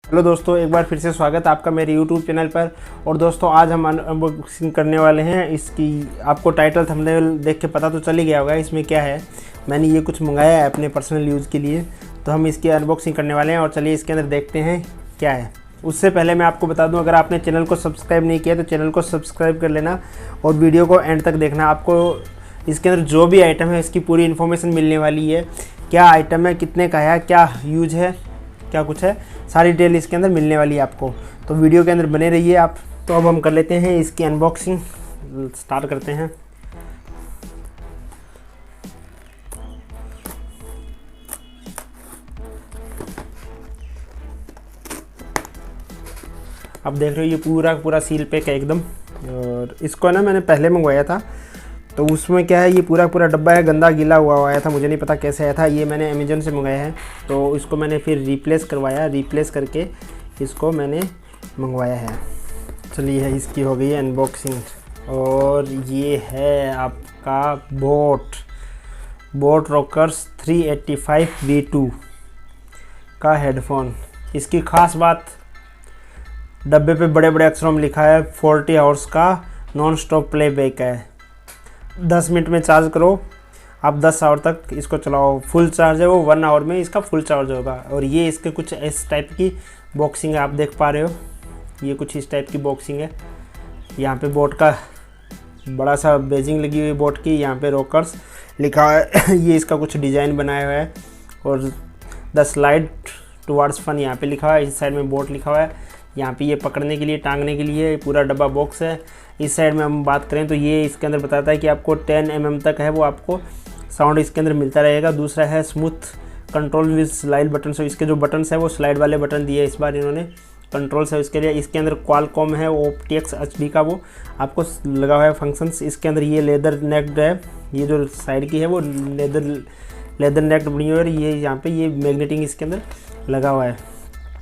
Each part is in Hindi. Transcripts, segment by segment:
हेलो दोस्तों, एक बार फिर से स्वागत है आपका मेरे यूट्यूब चैनल पर। और दोस्तों आज हम अनबॉक्सिंग करने वाले हैं इसकी। आपको टाइटल थंबनेल देख के पता तो चल ही गया होगा इसमें क्या है। मैंने ये कुछ मंगाया है अपने पर्सनल यूज़ के लिए, तो हम इसकी अनबॉक्सिंग करने वाले हैं और चलिए इसके अंदर देखते हैं क्या है। उससे पहले मैं आपको बता दूं, अगर आपने चैनल को सब्सक्राइब नहीं किया तो चैनल को सब्सक्राइब कर लेना और वीडियो को एंड तक देखना। आपको इसके अंदर जो भी आइटम है इसकी पूरी इन्फॉर्मेशन मिलने वाली है। क्या आइटम है, कितने का है, क्या यूज है, क्या कुछ है, सारी डिटेल इसके अंदर मिलने वाली है आपको। तो वीडियो के अंदर बने रहिए आप। तो अब हम कर लेते हैं इसकी अनबॉक्सिंग, स्टार्ट करते हैं। अब देख रहे हो ये पूरा सील पैक है एकदम। और इसको ना मैंने पहले मंगवाया था, तो उसमें क्या है, ये पूरा डब्बा है, गंदा गीला हुआ आया था, मुझे नहीं पता कैसे आया था। ये मैंने अमेज़न से मंगाया है, तो इसको मैंने फिर रिप्लेस करवाया, रिप्लेस करके इसको मैंने मंगवाया है। चलिए इसकी हो गई है अनबॉक्सिंग। और ये है आपका बोट रॉकर्स 385 V2 का हेडफोन। इसकी ख़ास बात, डब्बे पे बड़े बड़े अक्षरों में लिखा है 40 आवर्स का नॉन स्टॉप प्लेबैक है। 10 मिनट में चार्ज करो, आप 10 आवर तक इसको चलाओ। फुल चार्ज है वो 1 आवर में इसका फुल चार्ज होगा। और ये इसके कुछ इस टाइप की बॉक्सिंग है, आप देख पा रहे हो, ये कुछ इस टाइप की बॉक्सिंग है। यहाँ पे बोट का बड़ा सा बेजिंग लगी हुई है, बोट की। यहाँ पे रॉकर्स लिखा है ये इसका कुछ डिज़ाइन बनाया हुआ है। और द स्लाइड टुवर्ड्स फन यहाँ पे लिखा हुआ है। इस साइड में बोट लिखा हुआ है। यहाँ पे ये पकड़ने के लिए, टांगने के लिए पूरा डब्बा बॉक्स है। इस साइड में हम बात करें तो ये इसके अंदर बताता है कि आपको 10 mm तक है वो आपको साउंड इसके अंदर मिलता रहेगा। दूसरा है smooth control with slide button. So इसके जो बटन्स है वो स्लाइड वाले बटन दिए इस बार इन्होंने, कंट्रोल्स है इसके लिए। इसके अंदर क्वालकॉम है OptiX HD का वो आपको लगा हुआ है फंक्शंस। इसके अंदर ये लेदर नेक्ड है, ये जो साइड की है वो लेदर नेक्ड बनी हुई है। ये यहाँ पे ये मैग्नेटिंग इसके अंदर लगा हुआ है।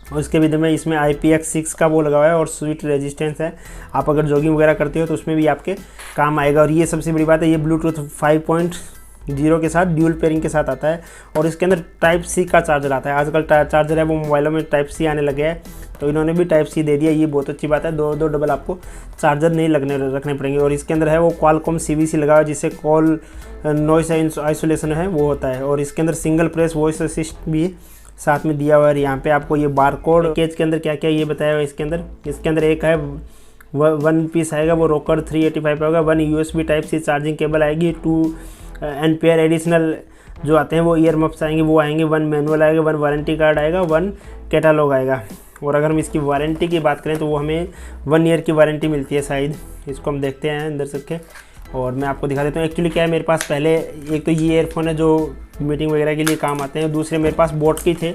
और इसके विधि में इसमें IPX6 का वो लगा हुआ है और स्वीट रेजिस्टेंस है। आप अगर जॉगिंग वगैरह करते हो तो उसमें भी आपके काम आएगा। और ये सबसे बड़ी बात है, ये ब्लूटूथ 5.0 के साथ ड्यूल पेयरिंग के साथ आता है। और इसके अंदर Type-C का चार्जर आता है। आजकल चार्जर है वो मोबाइलों में Type-C आने लगे हैं, तो इन्होंने भी Type-C दे दिया। ये बहुत अच्छी बात है, दो डबल आपको चार्जर नहीं रखने पड़ेंगे। और इसके अंदर है वो Qualcomm CVC लगा हुआ है, जिससे कॉल नॉइस आइसोलेशन है वो होता है। और इसके अंदर सिंगल प्रेस वॉइस असिस्ट भी साथ में दिया हुआ है। यहाँ पे आपको ये बारकोड पैकेज के अंदर क्या क्या ये बताया हुआ है। इसके अंदर एक है 1 पीस आएगा, वो रॉकर 385 होगा। 1 USB Type-C चार्जिंग केबल आएगी। 2 एम्पेयर एडिशनल जो आते हैं वो ईयर मफ्स आएंगे, वो आएंगे। 1 मैनुअल आएगा, 1 वारंटी कार्ड आएगा, 1 कैटालॉग आएगा। और अगर हम इसकी वारंटी की बात करें तो वो हमें 1 ईयर की वारंटी मिलती है शायद। इसको हम देखते हैं अंदर से के, और मैं आपको दिखा देता हूँ। एक्चुअली क्या है, मेरे पास पहले एक तो ये ईयरफोन है जो मीटिंग वगैरह के लिए काम आते हैं। दूसरे मेरे पास बोट के थे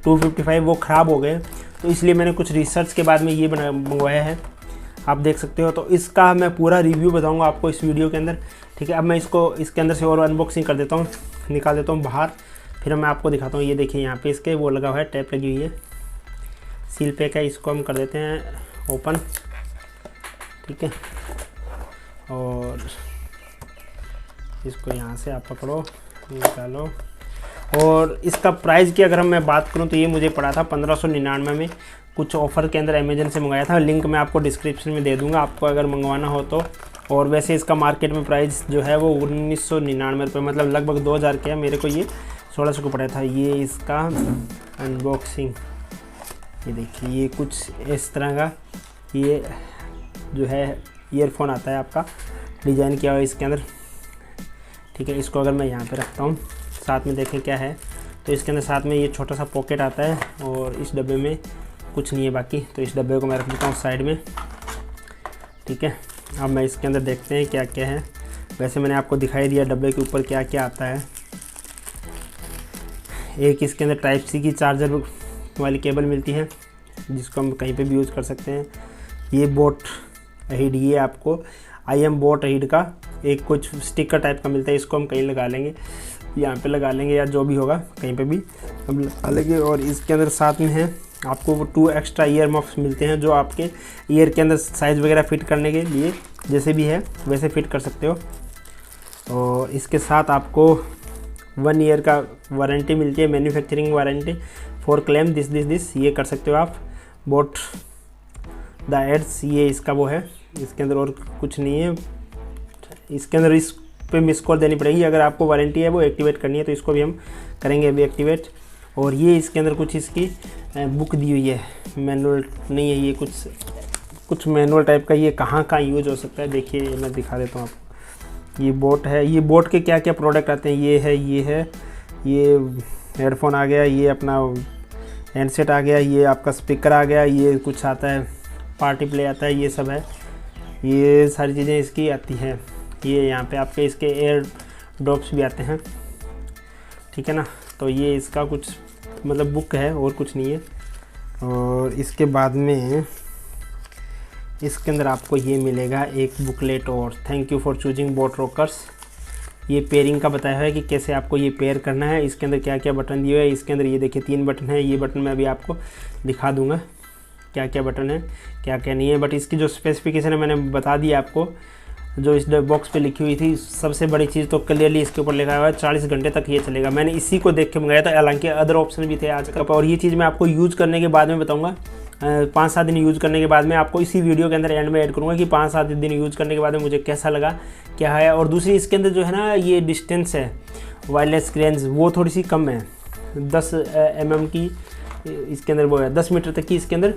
255, वो ख़राब हो गए, तो इसलिए मैंने कुछ रिसर्च के बाद में ये मंगवाया है, आप देख सकते हो। तो इसका मैं पूरा रिव्यू बताऊंगा आपको इस वीडियो के अंदर, ठीक है। अब मैं इसको इसके अंदर से और अनबॉक्सिंग कर देता हूँ, निकाल देता हूँ बाहर, फिर मैं आपको दिखाता हूँ। ये देखिए यहाँ पे इसके वो लगा हुआ है, टैप लगी हुई है, सील पैक है। इसको हम कर देते हैं ओपन, ठीक है। और इसको यहाँ से आप पकड़ो, निकालो। और इसका प्राइस की अगर मैं बात करूँ तो ये मुझे पड़ा था 1599 में। कुछ ऑफ़र के अंदर अमेजन से मंगाया था, लिंक मैं आपको डिस्क्रिप्शन में दे दूँगा आपको अगर मंगवाना हो तो। और वैसे इसका मार्केट में प्राइस जो है वो 1999 रुपये, मतलब लगभग 2000 के है। मेरे को ये 1600 को पड़ा था। ये इसका अनबॉक्सिंग, ये देखिए, ये कुछ इस तरह का ये जो है ईयरफोन आता है आपका, डिज़ाइन किया हुआ है इसके अंदर, ठीक है। इसको अगर मैं यहाँ पे रखता हूँ, साथ में देखें क्या है, तो इसके अंदर साथ में ये छोटा सा पॉकेट आता है। और इस डब्बे में कुछ नहीं है बाकी, तो इस डब्बे को मैं रख देता हूँ साइड में, ठीक है। अब मैं इसके अंदर देखते हैं क्या क्या है। वैसे मैंने आपको दिखाई दिया डब्बे के ऊपर क्या क्या आता है। एक इसके अंदर Type-C की चार्जर वाली केबल मिलती है, जिसको हम कहीं पे भी यूज़ कर सकते हैं। ये बोट अहीड, ये आपको IM बोट अहीड का एक कुछ स्टिकर टाइप का मिलता है, इसको हम कहीं लगा लेंगे, यहाँ पे लगा लेंगे या जो भी होगा कहीं पे भी हम लगा लेंगे। और इसके अंदर साथ में है आपको वो 2 एक्स्ट्रा ईयर मफ्स मिलते हैं, जो आपके ईयर के अंदर साइज़ वगैरह फिट करने के लिए जैसे भी है वैसे फिट कर सकते हो। और इसके साथ आपको 1 ईयर का वारंटी मिलती है, manufacturing warranty for claim this ये कर सकते हो आप। बोट द एड्स, ये इसका वो है, इसके अंदर और कुछ नहीं है। इसके अंदर इस पे मिस कॉल देनी पड़ेगी, अगर आपको वारंटी है वो एक्टिवेट करनी है, तो इसको भी हम करेंगे अभी एक्टिवेट। और ये इसके अंदर कुछ इसकी बुक दी हुई है, मैनुअल नहीं है, ये कुछ मैनुअल टाइप का। ये कहाँ यूज हो सकता है देखिए, मैं दिखा देता हूँ आपको। ये बोट है, ये बोट के क्या क्या प्रोडक्ट आते हैं, ये हेडफोन आ गया, ये अपना हैंडसेट आ गया, ये आपका स्पीकर आ गया, ये कुछ आता है पार्टी प्ले आता है, ये सब है, ये सारी चीज़ें इसकी आती हैं। ये यहाँ पे आपके इसके एयर ड्रॉप्स भी आते हैं, ठीक है ना। तो ये इसका कुछ मतलब बुक है और कुछ नहीं है। और इसके बाद में इसके अंदर आपको ये मिलेगा एक बुकलेट और, thank you for choosing boAt Rockerz. ये पेयरिंग का बताया है कि कैसे आपको ये पेयर करना है, इसके अंदर क्या क्या बटन दिए हुए हैं। इसके अंदर ये देखिए 3 बटन है, ये बटन मैं अभी आपको दिखा दूंगा क्या क्या बटन है क्या क्या नहीं है। बट इसकी जो स्पेसिफिकेशन है मैंने बता दी आपको, जो इस बॉक्स पे लिखी हुई थी। सबसे बड़ी चीज़ तो क्लियरली इसके ऊपर लिखा हुआ है 40 घंटे तक ये चलेगा। मैंने इसी को देख के मंगाया था, हालांकि अदर ऑप्शन भी थे आज का। और ये चीज़ मैं आपको यूज़ करने के बाद में बताऊँगा, 5-7 दिन यूज़ करने के बाद में आपको इसी वीडियो के अंदर एंड में ऐड करूँगा कि 5-7 दिन यूज़ करने के बाद में मुझे कैसा लगा क्या है। और दूसरी इसके अंदर जो है ना, ये डिस्टेंस है वायरलेस रेंज वो थोड़ी सी कम है, 10 mm की इसके अंदर वो है, 10 मीटर तक की इसके अंदर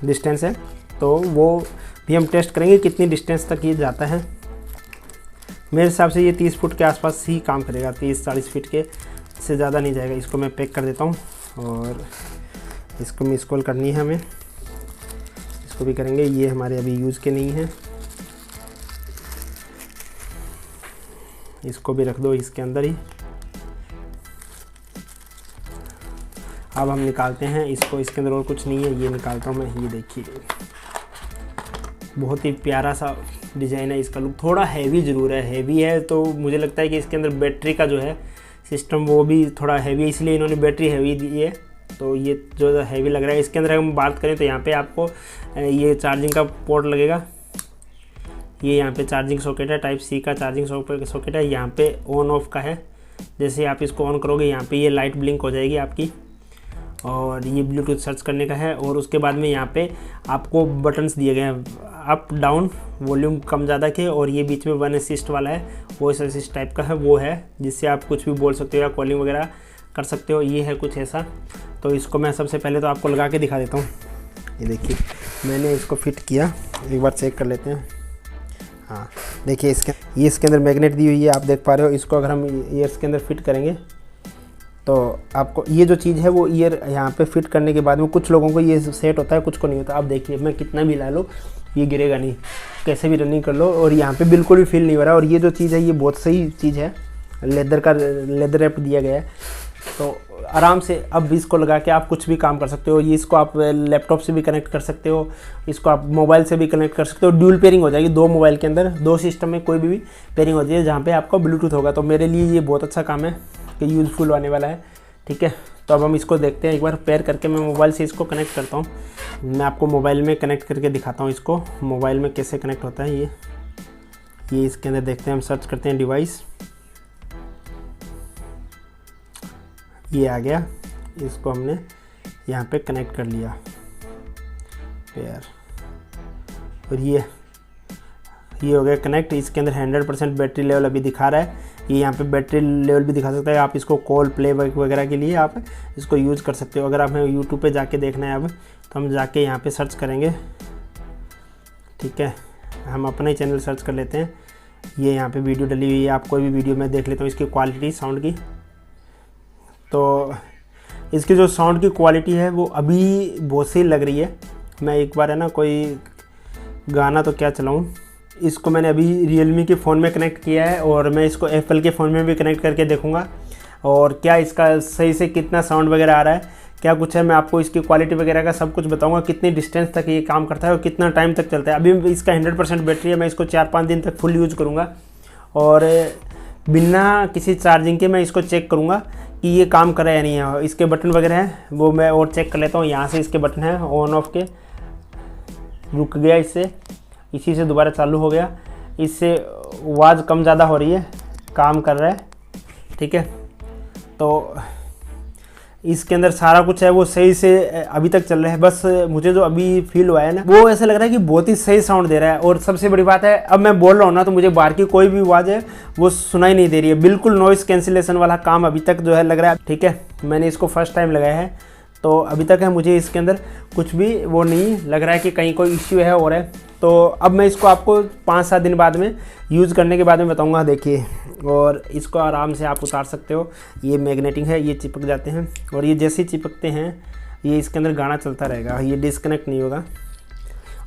डिस्टेंस है। तो वो भी हम टेस्ट करेंगे कितनी डिस्टेंस तक ये जाता है। मेरे हिसाब से ये 30 फुट के आसपास ही काम करेगा, 30-40 फीट के से ज़्यादा नहीं जाएगा। इसको मैं पैक कर देता हूँ और इसको मिस कॉल करनी है हमें, इसको भी करेंगे। ये हमारे अभी यूज़ के नहीं हैं, इसको भी रख दो इसके अंदर ही। अब हम निकालते हैं इसको, इसके अंदर और कुछ नहीं है, ये निकालता हूँ मैं। ये देखिए बहुत ही प्यारा सा डिज़ाइन है, इसका लुक थोड़ा हैवी ज़रूर है, हैवी है। तो मुझे लगता है कि इसके अंदर बैटरी का जो है सिस्टम वो भी थोड़ा हैवी है, इसलिए इन्होंने बैटरी हैवी दी है, तो ये जो हैवी लग रहा है। इसके अंदर हम बात करें तो यहाँ पे आपको ये चार्जिंग का पोर्ट लगेगा, ये यहाँ पे चार्जिंग सॉकेट है, टाइप सी का चार्जिंग सॉकेट है। यहाँ पे ऑन ऑफ का है, जैसे आप इसको ऑन करोगे यहाँ पे ये लाइट ब्लिंक हो जाएगी आपकी। और ये ब्लूटूथ सर्च करने का है। और उसके बाद में यहाँ पे आपको बटन्स दिए गए हैं, अप डाउन, वॉल्यूम कम ज़्यादा के। और ये बीच में 1 असिस्ट वाला है, वॉइस असिस्ट टाइप का है वो है, जिससे आप कुछ भी बोल सकते हो या कॉलिंग वगैरह कर सकते हो। ये है कुछ ऐसा। तो इसको मैं सबसे पहले तो आपको लगा के दिखा देता हूँ। ये देखिए मैंने इसको फिट किया, एक बार चेक कर लेते हैं। हाँ देखिए इसके अंदर मैग्नेट दी हुई है, आप देख पा रहे हो। इसको अगर हम ईयर्स के अंदर फिट करेंगे तो आपको ये जो चीज़ है वो ईयर यहाँ पे फिट करने के बाद में कुछ लोगों को ये सेट होता है, कुछ को नहीं होता। आप देखिए मैं कितना भी ला लो ये गिरेगा नहीं, कैसे भी रनिंग कर लो। और यहाँ पे बिल्कुल भी फील नहीं हो रहा। और ये जो चीज़ है ये बहुत सही चीज़ है, लेदर रैप दिया गया है, तो आराम से अब इसको लगा के आप कुछ भी काम कर सकते हो। ये इसको आप लैपटॉप से भी कनेक्ट कर सकते हो, इसको आप मोबाइल से भी कनेक्ट कर सकते हो। ड्यूल पेयरिंग हो जाएगी, 2 मोबाइल के अंदर 2 सिस्टम में कोई भी पेयरिंग होती है जहाँ पे आपका ब्लूटूथ होगा। तो मेरे लिए ये बहुत अच्छा काम है कि यूज़फुल होने वाला है, ठीक है। तो अब हम इसको देखते हैं, एक बार पेयर करके मैं मोबाइल से इसको कनेक्ट करता हूँ। मैं आपको मोबाइल में कनेक्ट करके दिखाता हूँ इसको, मोबाइल में कैसे कनेक्ट होता है। ये इसके अंदर देखते हैं, हम सर्च करते हैं डिवाइस, ये आ गया। इसको हमने यहाँ पे कनेक्ट कर लिया पेयर, और ये हो गया कनेक्ट। इसके अंदर 100% बैटरी लेवल अभी दिखा रहा है। ये यहाँ पे बैटरी लेवल भी दिखा सकता है। आप इसको कॉल प्ले वगैरह के लिए आप इसको यूज़ कर सकते हो। अगर आप हमें यूट्यूब पे जाके देखना है अब, तो हम जाके यहाँ पे सर्च करेंगे, ठीक है। हम अपना ही चैनल सर्च कर लेते हैं। ये यहाँ पे वीडियो डली हुई है, आप कोई भी वीडियो मैं देख लेता हूँ इसकी क्वालिटी साउंड की। तो इसकी जो साउंड की क्वालिटी है वो अभी बहुत सही लग रही है। मैं एक बार है ना कोई गाना तो क्या चलाऊँ, इसको मैंने अभी Realme के फ़ोन में कनेक्ट किया है, और मैं इसको Apple के फ़ोन में भी कनेक्ट करके देखूँगा और क्या इसका सही से कितना साउंड वगैरह आ रहा है, क्या कुछ है। मैं आपको इसकी क्वालिटी वगैरह का सब कुछ बताऊँगा, कितनी डिस्टेंस तक ये काम करता है और कितना टाइम तक चलता है। अभी इसका 100% बैटरी है, मैं इसको 4-5 दिन तक फुल यूज़ करूँगा, और बिना किसी चार्जिंग के मैं इसको चेक करूँगा कि ये काम कर रहा है या नहीं है। इसके बटन वगैरह हैं वो मैं और चेक कर लेता हूँ। यहाँ से इसके बटन हैं ऑन ऑफ के, रुक गया इससे, इसी से दोबारा चालू हो गया। इससे आवाज़ कम ज़्यादा हो रही है, काम कर रहा है, ठीक है। तो इसके अंदर सारा कुछ है वो सही से अभी तक चल रहा है। बस मुझे जो अभी फील हुआ है ना, वो ऐसा लग रहा है कि बहुत ही सही साउंड दे रहा है। और सबसे बड़ी बात है, अब मैं बोल रहा हूँ ना तो मुझे बाहर की कोई भी आवाज़ है वो सुनाई नहीं दे रही है। बिल्कुल नॉइस कैंसिलेशन वाला काम अभी तक जो है लग रहा है। ठीक है, मैंने इसको फर्स्ट टाइम लगाया है तो अभी तक है मुझे इसके अंदर कुछ भी वो नहीं लग रहा है कि कहीं कोई इश्यू है और है। तो अब मैं इसको आपको 5-7 दिन बाद में यूज़ करने के बाद में बताऊंगा। देखिए, और इसको आराम से आप उतार सकते हो। ये मैग्नेटिक है, ये चिपक जाते हैं और ये जैसे ही चिपकते हैं ये इसके अंदर गाना चलता रहेगा, ये डिस्कनेक्ट नहीं होगा।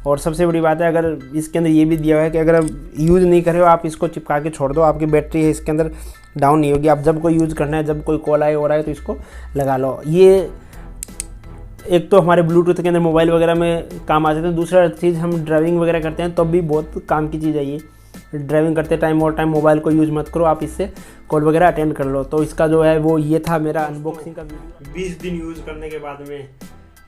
और सबसे बड़ी बात है, अगर इसके अंदर ये भी दिया हुआ है कि अगर आप यूज़ नहीं कर रहे हो आप इसको चिपका के छोड़ दो, आपकी बैटरी है इसके अंदर डाउन नहीं होगी। आप जब कोई यूज़ करना है, जब कोई कॉल आए हो रहा है तो इसको लगा लो। ये एक तो हमारे ब्लूटूथ के अंदर मोबाइल वगैरह में काम आ जाते हैं। दूसरा चीज़, हम ड्राइविंग वगैरह करते हैं तब भी बहुत काम की चीज़ है ये। ड्राइविंग करते टाइम और टाइम मोबाइल को यूज़ मत करो, आप इससे कॉल वगैरह अटेंड कर लो। तो इसका जो है वो ये था मेरा अनबॉक्सिंग का वीडियो। 20 दिन यूज़ करने के बाद में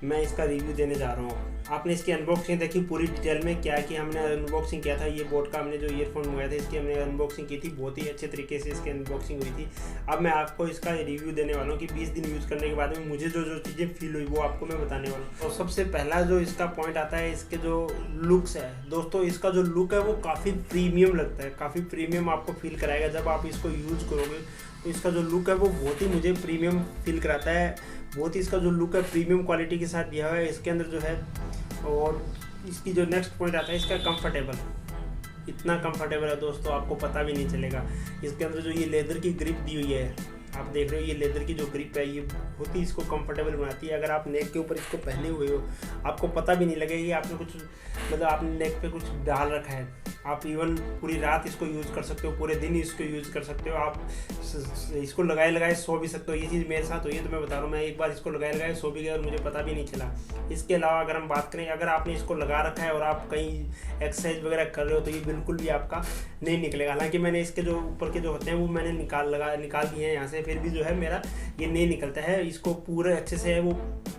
मैं इसका रिव्यू देने जा रहा हूँ। आपने इसकी अनबॉक्सिंग देखी पूरी डिटेल में, क्या कि हमने अनबॉक्सिंग किया था। ये बोट का हमने जो ईयरफोन मंगाया था इसकी हमने अनबॉक्सिंग की थी, बहुत ही अच्छे तरीके से इसकी अनबॉक्सिंग हुई थी। अब मैं आपको इसका रिव्यू देने वाला हूँ कि 20 दिन यूज़ करने के बाद में मुझे जो जो चीज़ें फील हुई वो आपको मैं बताने वाला हूँ। और सबसे पहला जो इसका पॉइंट आता है, इसके जो लुक्स है दोस्तों, इसका जो लुक है वो काफ़ी प्रीमियम लगता है, काफ़ी प्रीमियम आपको फील कराएगा जब आप इसको यूज़ करोगे। तो इसका जो लुक है वो बहुत ही मुझे प्रीमियम फील कराता है। बहुत ही इसका जो लुक है प्रीमियम क्वालिटी के साथ दिया हुआ है इसके अंदर जो है। और इसकी जो नेक्स्ट पॉइंट आता है इसका कंफर्टेबल, इतना कंफर्टेबल है दोस्तों आपको पता भी नहीं चलेगा। इसके अंदर जो ये लेदर की ग्रिप दी हुई है, आप देख रहे हो, ये लेदर की जो ग्रिप है ये बहुत ही इसको कंफर्टेबल बनाती है। अगर आप नेक के ऊपर इसको पहने हुए हो आपको पता भी नहीं लगेगा कि आपने कुछ मतलब आपने नेक पे कुछ डाल रखा है। आप इवन पूरी रात इसको यूज़ कर सकते हो, पूरे दिन इसको यूज़ कर सकते हो। आप इसको लगाए लगाए सो भी सकते हो। ये चीज़ मेरे साथ हुई है तो मैं बता रहा हूँ, मैं एक बार इसको लगाए लगाए सो भी गया और मुझे पता भी नहीं चला। इसके अलावा अगर हम बात करें, अगर आपने इसको लगा रखा है और आप कहीं एक्सरसाइज वगैरह कर रहे हो तो ये बिल्कुल भी आपका नहीं निकलेगा। हालांकि मैंने इसके जो ऊपर के जो होते हैं वो मैंने निकाल दिए हैं यहाँ से, फिर भी जो है मेरा ये नहीं निकलता है। इसको पूरे अच्छे से है वो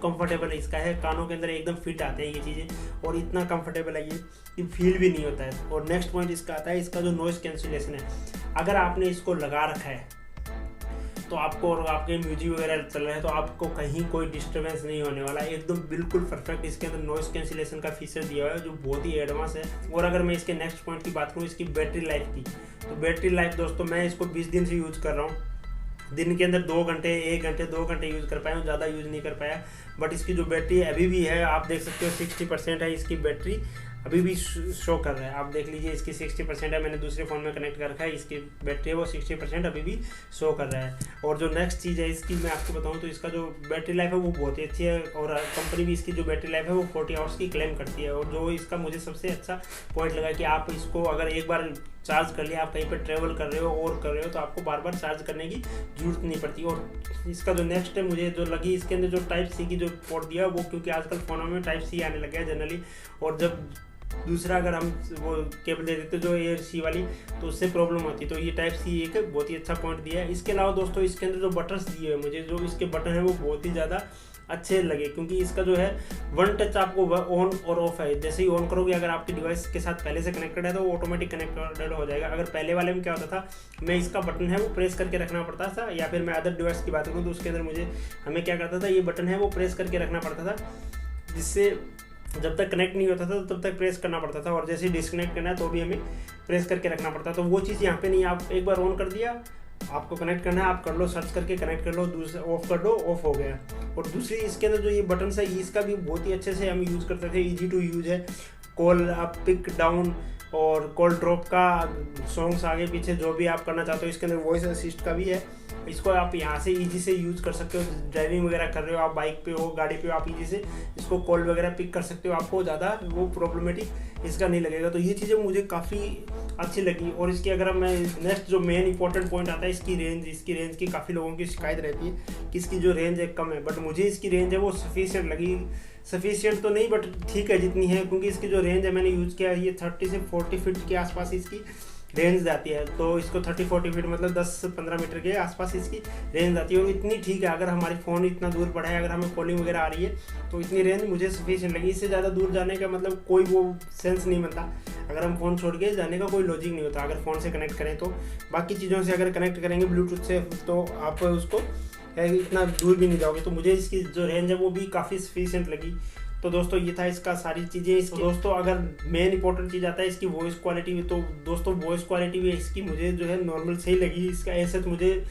कंफर्टेबल है, इसका है कानों के अंदर एकदम फिट आते हैं ये चीज़ें और इतना कंफर्टेबल है ये फील भी नहीं होता है। और नेक्स्ट पॉइंट इसका आता है इसका जो नॉइस कैंसिलेशन है। अगर आपने इसको लगा रखा है तो आपको और आपके म्यूजिक वगैरह चल रहे हैं तो आपको कहीं कोई डिस्टर्बेंस नहीं होने वाला है, एकदम बिल्कुल परफेक्ट। इसके अंदर नॉइस कैंसिलेशन का फीचर दिया हुआ है जो बहुत ही एडवांस है। और अगर मैं इसके नेक्स्ट पॉइंट की बात करूँ इसकी बैटरी लाइफ की, तो बैटरी लाइफ दोस्तों मैं इसको 20 दिन से यूज़ कर रहा हूँ। दिन के अंदर 2 घंटे 1 घंटे 2 घंटे यूज़ कर पाया हूँ, ज़्यादा यूज़ नहीं कर पाया। बट इसकी जो बैटरी अभी भी है आप देख सकते हो 60% है इसकी बैटरी अभी भी शो कर रहा है। आप देख लीजिए इसकी 60% है, मैंने दूसरे फ़ोन में कनेक्ट कर रखा है, इसकी बैटरी है वो 60% अभी भी शो कर रहा है। और जो नेक्स्ट चीज़ है इसकी मैं आपको बताऊं तो इसका जो बैटरी लाइफ है वो बहुत ही अच्छी है और कंपनी भी इसकी जो बैटरी लाइफ है वो 40 आवर्स की क्लेम करती है। और जो इसका मुझे सबसे अच्छा पॉइंट लगा कि आप इसको अगर एक बार चार्ज कर लिया, आप कहीं पर ट्रैवल कर रहे हो और कर रहे हो तो आपको बार बार चार्ज करने की जरूरत नहीं पड़ती। और इसका जो नेक्स्ट है मुझे जो लगी इसके अंदर जो टाइप सी की जो पोर्ट दिया वो, क्योंकि आजकल फ़ोनों में टाइप सी आने लगे हैं जनरली, और जब दूसरा अगर हम वो केबल दे देते जो एयर सी वाली तो उससे प्रॉब्लम होती, तो ये टाइप सी एक बहुत ही अच्छा पॉइंट दिया है। इसके अलावा दोस्तों इसके अंदर जो बटन्स दिए हुए मुझे जो इसके बटन है वो बहुत ही ज़्यादा अच्छे लगे, क्योंकि इसका जो है वन टच आपको ऑन और ऑफ है। जैसे ही ऑन करोगे अगर आपके डिवाइस के साथ पहले से कनेक्टेड है तो वो ऑटोमेटिक कनेक्टेड हो जाएगा। अगर पहले वाले में क्या होता था, मैं इसका बटन है वो प्रेस करके रखना पड़ता था, या फिर मैं अदर डिवाइस की बात करूँ तो उसके अंदर हमें क्या करता था, ये बटन है वो प्रेस करके रखना पड़ता था, जिससे जब तक कनेक्ट नहीं होता था तब तक प्रेस करना पड़ता था, और जैसे ही डिस्कनेक्ट करना है तो भी हमें प्रेस करके रखना पड़ता। तो वो चीज़ यहाँ पे नहीं, आप एक बार ऑन कर दिया, आपको कनेक्ट करना है आप कर लो, सर्च करके कनेक्ट कर लो, दूसरा ऑफ कर दो, ऑफ हो गया। और दूसरी इसके अंदर जो ये बटन है इसका भी बहुत ही अच्छे से हम यूज़ करते थे, ईजी टू यूज़ है। कॉल अप पिक डाउन और कॉल ड्रॉप का, सॉन्ग्स आगे पीछे जो भी आप करना चाहते हो, इसके अंदर वॉइस असिस्ट का भी है। इसको आप यहाँ से इजी से यूज़ कर सकते हो, ड्राइविंग वगैरह कर रहे हो, आप बाइक पे हो, गाड़ी पे हो, आप इजी से इसको कॉल वगैरह पिक कर सकते हो, आपको ज़्यादा वो प्रॉब्लमेटिक इसका नहीं लगेगा। तो ये चीज़ें मुझे काफ़ी अच्छी लगी। और इसकी अगर मैं नेक्स्ट जो मेन इंपॉर्टेंट पॉइंट आता है इसकी रेंज की काफ़ी लोगों की शिकायत रहती है कि इसकी जो रेंज है कम है, बट मुझे इसकी रेंज है वो सफिशिएंट लगी। सफिशिएंट तो नहीं बट ठीक है जितनी है, क्योंकि इसकी जो रेंज है मैंने यूज़ किया ये 30 से 40 फीट के आसपास इसकी रेंज जाती है। तो इसको 30-40 फीट मतलब 10-15 मीटर के आसपास इसकी रेंज आती है, और इतनी ठीक है। अगर हमारी फ़ोन इतना दूर पड़ा है, अगर हमें कॉलिंग वगैरह आ रही है तो इतनी रेंज मुझे सफिशिएंट लगी। इससे ज़्यादा दूर जाने का मतलब कोई वो सेंस नहीं बनता। अगर हम फ़ोन छोड़ के जाने का कोई लॉजिक नहीं होता अगर फ़ोन से कनेक्ट करें तो। बाकी चीज़ों से अगर कनेक्ट करेंगे ब्लूटूथ से तो आप उसको इतना दूर भी नहीं जाओगे। तो मुझे इसकी जो रेंज है वो भी काफ़ी सफिशिएंट लगी। तो दोस्तों ये था इसका सारी चीज़ें। इसकी दोस्तों अगर मेन इंपॉर्टेंट चीज़ आता है इसकी वॉइस क्वालिटी, तो दोस्तों वॉइस क्वालिटी भी इसकी मुझे जो है नॉर्मल सही लगी। इसका ऐसे तो मुझे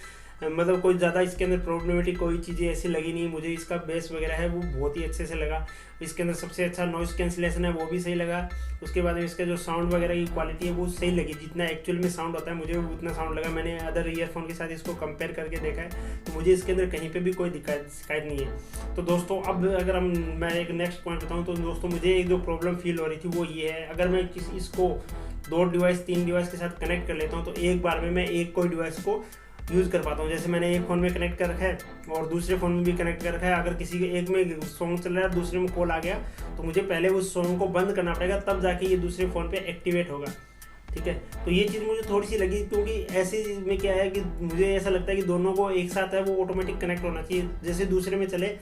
मतलब कोई ज़्यादा इसके अंदर प्रॉब्लमेटिक कोई चीज़ें ऐसी लगी नहीं मुझे। इसका बेस वगैरह है वो बहुत ही अच्छे से लगा। इसके अंदर सबसे अच्छा नॉइस कैंसिलेशन है वो भी सही लगा। उसके बाद इसका जो साउंड वगैरह की क्वालिटी है वो सही लगी, जितना एक्चुअल में साउंड होता है मुझे उतना साउंड लगा। मैंने अदर ईयरफोन के साथ इसको कंपेयर करके देखा है तो मुझे इसके अंदर कहीं पर भी कोई शिकायत नहीं है। तो दोस्तों अब अगर मैं एक नेक्स्ट पॉइंट बताऊँ तो दोस्तों मुझे एक जो प्रॉब्लम फील हो रही थी वो ये है, अगर मैं इसको 2 डिवाइस 3 डिवाइस के साथ कनेक्ट कर लेता हूँ तो एक बार में मैं एक कोई डिवाइस को यूज़ कर पाता हूँ। जैसे मैंने एक फ़ोन में कनेक्ट कर रखा है और दूसरे फ़ोन में भी कनेक्ट कर रखा है। अगर किसी के एक में सॉन्ग चल रहा है दूसरे में कॉल आ गया तो मुझे पहले उस सॉन्ग को बंद करना पड़ेगा, तब जाके ये दूसरे फ़ोन पे एक्टिवेट होगा। ठीक है, तो ये चीज़ मुझे थोड़ी सी लगी, क्योंकि ऐसी में क्या है कि मुझे ऐसा लगता है कि दोनों को एक साथ है वो ऑटोमेटिक कनेक्ट होना चाहिए। जैसे दूसरे में चले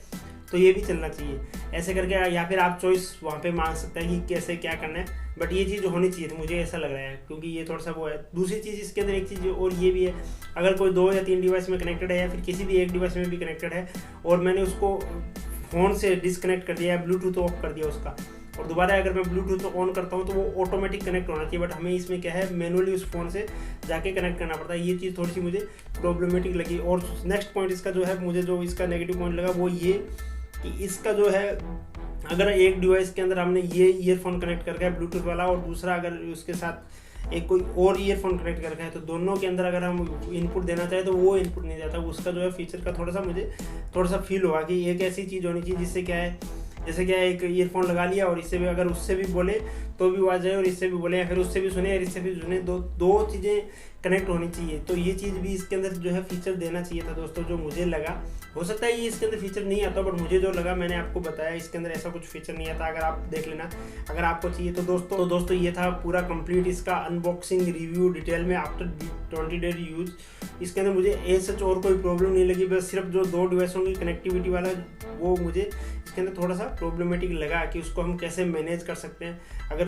तो ये भी चलना चाहिए ऐसे करके, या फिर आप चॉइस वहाँ पे मांग सकते हैं कि कैसे क्या करना है। बट ये चीज़ होनी चाहिए थी, मुझे ऐसा लग रहा है, क्योंकि ये थोड़ा सा वो है। दूसरी चीज़ इसके अंदर एक चीज़ और ये भी है, अगर कोई 2 या 3 डिवाइस में कनेक्टेड है या फिर किसी भी एक डिवाइस में भी कनेक्टेड है और मैंने उसको फ़ोन से डिसकनेक्ट कर दिया, ब्लूटूथ ऑफ कर दिया उसका, और दोबारा अगर मैं ब्लूटूथ ऑन करता हूँ तो वो ऑटोमेटिक कनेक्ट होना चाहिए। बट हमें इसमें क्या है मैनुअली उस फ़ोन से जाके कनेक्ट करना पड़ता है। ये चीज़ थोड़ी सी मुझे प्रॉब्लमेटिक लगी। और नेक्स्ट पॉइंट इसका जो है, मुझे जो इसका नेगेटिव पॉइंट लगा वो ये कि इसका जो है, अगर एक डिवाइस के अंदर हमने ये ईयरफोन कनेक्ट कर रखा है ब्लूटूथ वाला और दूसरा अगर उसके साथ एक कोई और ईयरफोन कनेक्ट कर रखा है, तो दोनों के अंदर अगर हम इनपुट देना चाहें तो वो इनपुट नहीं जाता। उसका जो है फीचर का मुझे थोड़ा सा फील हुआ कि एक ऐसी चीज़ होनी चाहिए जिससे क्या है, जैसे क्या है एक ईयरफोन लगा लिया और इससे भी अगर उससे भी बोले तो भी आवाज़ आए और इससे भी बोले, या फिर उससे भी सुने और इससे भी सुने, दो चीज़ें कनेक्ट होनी चाहिए। तो ये चीज़ भी इसके अंदर जो है फीचर देना चाहिए था दोस्तों, जो मुझे लगा। हो सकता है ये इसके अंदर फीचर नहीं आता, बट मुझे जो लगा मैंने आपको बताया, इसके अंदर ऐसा कुछ फीचर नहीं आता। अगर आप देख लेना अगर आपको चाहिए तो दोस्तों ये था पूरा कंप्लीट इसका अनबॉक्सिंग रिव्यू डिटेल में आफ्टर 20 डेज यूज। इसके अंदर मुझे सच और कोई प्रॉब्लम नहीं लगी, बस सिर्फ जो 2 डिवाइसों की कनेक्टिविटी वाला वो मुझे इसके अंदर थोड़ा सा प्रॉब्लमेटिक लगा कि उसको हम कैसे मैनेज कर सकते हैं। अगर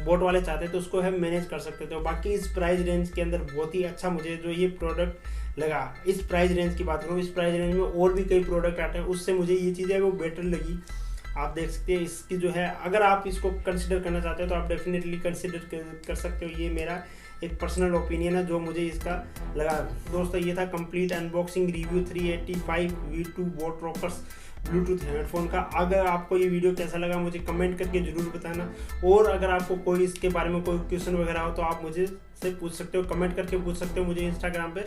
बोट वाले चाहते हैं तो उसको हम मैनेज कर सकते थे। बाकी इस प्राइस रेंज के अंदर बहुत ही अच्छा मुझे जो ये प्रोडक्ट लगा। इस प्राइस रेंज की बात करूँ, इस प्राइस रेंज में और भी कई प्रोडक्ट आते हैं, उससे मुझे ये चीज़ें वो बेटर लगी। आप देख सकते हैं इसकी जो है, अगर आप इसको कंसिडर करना चाहते हो तो आप डेफिनेटली कंसिडर कर सकते हो। ये मेरा एक पर्सनल ओपिनियन है जो मुझे इसका लगा। दोस्तों ये था complete unboxing review 385 V2 boAt Rockerz Bluetooth headphone का। अगर आपको ये वीडियो कैसा लगा मुझे कमेंट करके ज़रूर बताना, और अगर आपको कोई इसके बारे में कोई क्वेश्चन वगैरह हो तो आप मुझे से पूछ सकते हो, कमेंट करके पूछ सकते हो। मुझे इंस्टाग्राम पे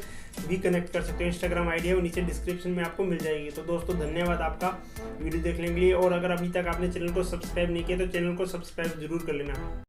भी कनेक्ट कर सकते हो, इंस्टाग्राम आईडी है वो नीचे डिस्क्रिप्शन में आपको मिल जाएगी। तो दोस्तों धन्यवाद आपका वीडियो देखने के लिए, और अगर अभी तक आपने चैनल को सब्सक्राइब नहीं किया तो चैनल को सब्सक्राइब जरूर कर लेना।